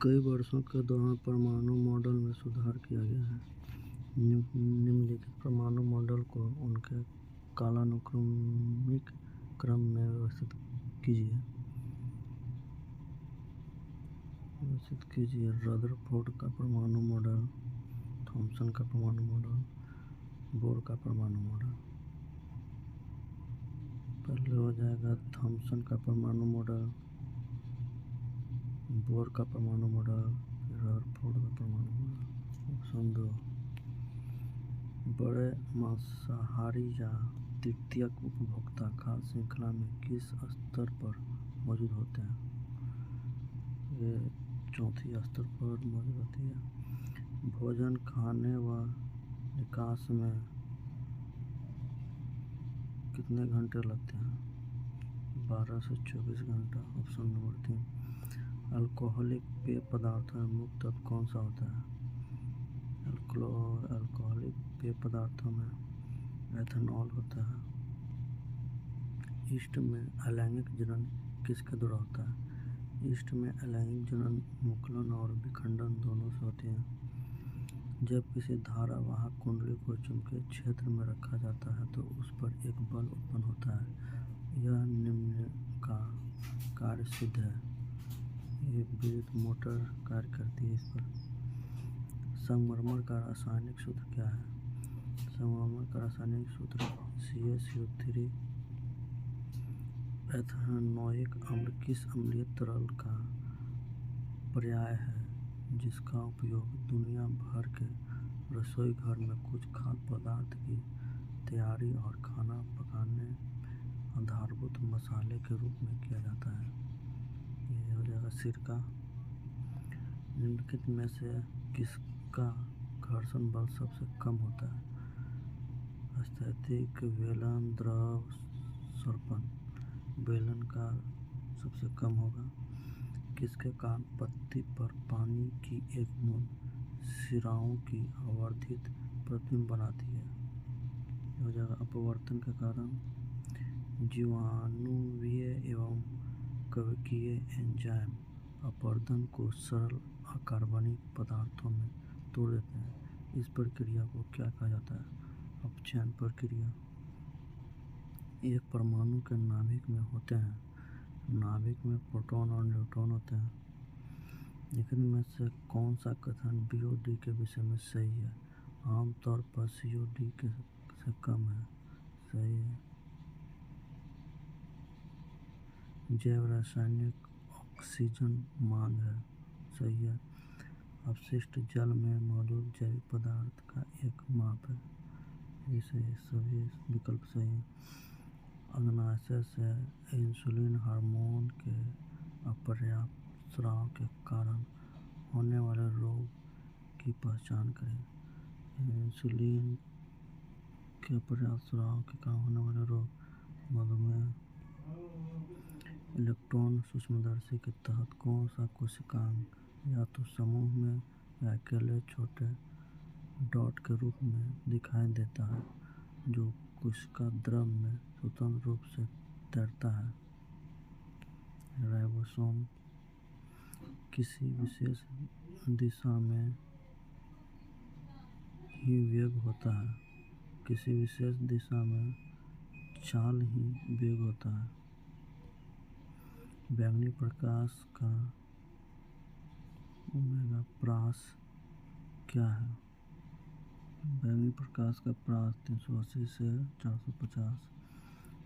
कई वर्षों के दौरान परमाणु मॉडल में सुधार किया गया है। निम्नलिखित परमाणु मॉडल को उनके कालानुक्रमिक क्रम में व्यवस्थित कीजिए। रदरफोर्ड का परमाणु मॉडल, थॉमसन का परमाणु मॉडल, बोर का परमाणु मॉडल। पहले हो जाएगा थॉमसन का परमाणु मॉडल, बोर का परमाणु मॉडल, रदरफोर्ड का परमाणु मॉडल। ऑप्शन 2, बड़े मांसाहारी या तृतीयक उपभोक्ता खाद्य श्रृंखला में किस स्तर पर मौजूद होते हैं? ये चौथी स्तर पर मौजूद होती है। भोजन खाने व निकास में कितने घंटे लगते हैं? 12 से 24 घंटा। ऑप्शन नंबर 3, अल्कोहलिक पेय पदार्थों में मुख्य तत्व कौन सा होता है? अल्कोहलिक पेय पदार्थों में एथेनॉल होता है। ईस्ट में अलैंगिक जनन किसके द्वारा होता है? ईस्ट में अलैंगिक जनन मुकुलन और विखंडन दोनों से होते हैं। जब किसी धारावाहक कुंडली को चुंबकीय क्षेत्र में रखा जाता है तो उस पर एक बल उत्पन्न होता है। यह निम्न का कार्य सिद्ध है। ये विद्युत मोटर कार्य करती है इस पर। संगमरमर का रासायनिक सूत्र क्या है? संगमरमर का रासायनिक सूत्र CaCO3 एथेनोइक अम्ल किस अम्लीय तरल का पर्याय है जिसका उपयोग दुनिया भर के रसोई घर में कुछ खाद्य पदार्थ की तैयारी और खाना पकाने आधारभूत मसाले के रूप में किया जाता है? ये हो जाएगा सिरका। निम्नलिखित में से किसका घर्षण बल सबसे कम होता है? स्थैतिक बेलन, द्रव, सर्पण। बेलन का सबसे कम होगा। किसके कारण पत्ती पर पानी की एक बूंद सिराओं की आवर्धित प्रतिबिंब बनाती है? हो जाएगा अपवर्तन के कारण। जीवाणुवीय एवं कवकीय एंजाइम अपवर्तन को सरल अकार्बनिक पदार्थों में तोड़ देते हैं। इस प्रक्रिया को क्या कहा जाता है? अपचयन प्रक्रिया। एक परमाणु के नाभिक में होते हैं। नाभिक में प्रोटॉन और न्यूट्रॉन होते हैं। लेकिन में से कौन सा कथन BOD के विषय में सही है? आमतौर पर COD से कम है। सही है। जैव रासायनिक ऑक्सीजन मांग है। सही है। अपशिष्ट जल में मौजूद जैविक पदार्थ का एक माप है। ये सही, सभी विकल्प सही हैं। अग्नाशय से इंसुलिन हार्मोन के अपर्याप्त स्राव के कारण होने वाले रोग की पहचान करें। इंसुलिन के अपर्याप्त स्राव के कारण होने वाले रोग: मधुमेह। इलेक्ट्रॉन सूक्ष्मदर्शी के तहत कौन सा कोशिकांग या तो समूह में या अकेले छोटे डॉट के रूप में दिखाई देता है जो कोशिका द्रव में स्वतंत्र रूप से तैरता है? राइबोसोम। किसी विशेष दिशा में ही वेग होता है। किसी विशेष दिशा में चाल ही वेग होता है। बैंगनी प्रकाश का ओमेगा प्रास क्या है? बैंगनी प्रकाश का प्रास 380 से 450।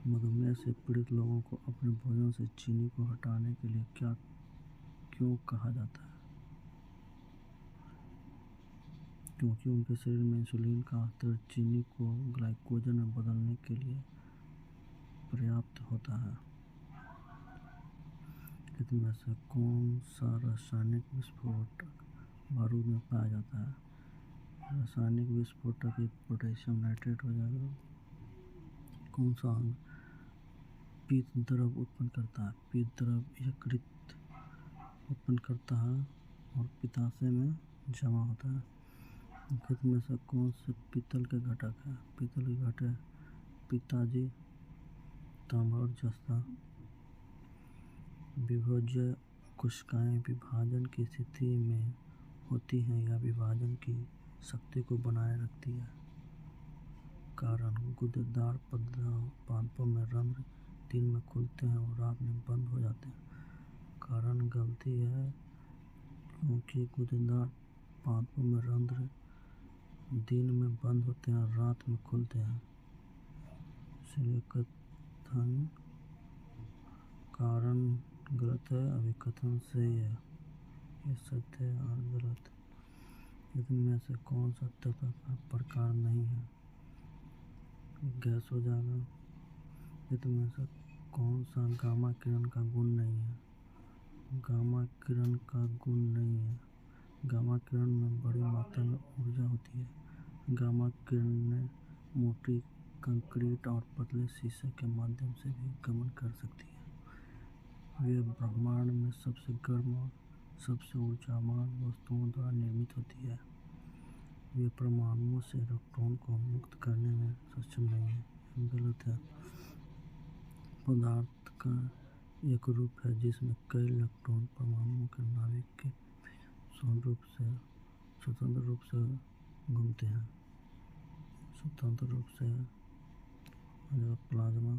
मधुमेह से पीड़ित लोगों को अपने भोजन से चीनी को हटाने के लिए क्यों कहा जाता है? क्योंकि उनके शरीर में इंसुलिन का स्तर चीनी को ग्लाइकोजन में बदलने के लिए पर्याप्त होता है। इनमें से कौन सा रासायनिक विस्फोटक बारूद में पाया जाता है? रासायनिक विस्फोटक एक पोटेशियम नाइट्रेट हो जाएगा। कौन सा अंग पीत द्रव उत्पन्न करता है? पीत द्रव यकृत उत्पन्न करता है और पित्ताशय में जमा होता है। निम्नलिखित में से कौन से पीतल के घटक है? पीतल के घटक पित्ताजी, तांबा और जस्ता। विभज्य कोशिकाएं विभाजन की स्थिति में होती हैं या विभाजन की शक्ति को बनाए रखती है। कारण गूदेदार पादपों में रंध्र दिन में खुलते हैं और रात में बंद हो जाते हैं। कारण गलती है क्योंकि गूदेदार पादपों में रंध्र दिन में बंद होते हैं और रात में खुलते हैं, इसलिए कथन कारण गलत है, अभिकथन सही है। ये सत्य है और गलत। इनमें से कौन सा तत्व का प्रकार नहीं है? गैस हो जाएगा। इनमें से कौन सा गामा किरण का गुण नहीं है? गामा किरण का गुण नहीं है। गामा किरण में बड़ी मात्रा में ऊर्जा होती है। गामा किरणें मोटी कंक्रीट और पतले शीशे के माध्यम से भी गमन कर सकती है। वे ब्रह्मांड में सबसे गर्म और सबसे ऊर्जावान वस्तुओं द्वारा निर्मित होती है। वे परमाणुओं से इलेक्ट्रॉन को मुक्त करने में सक्षम नहीं है। गलत है। पदार्थ का एक रूप है जिसमें कई इलेक्ट्रॉन परमाणुओं के नाभिक के स्वतंत्र रूप से घूमते हैं। स्वतंत्र रूप से प्लाज्मा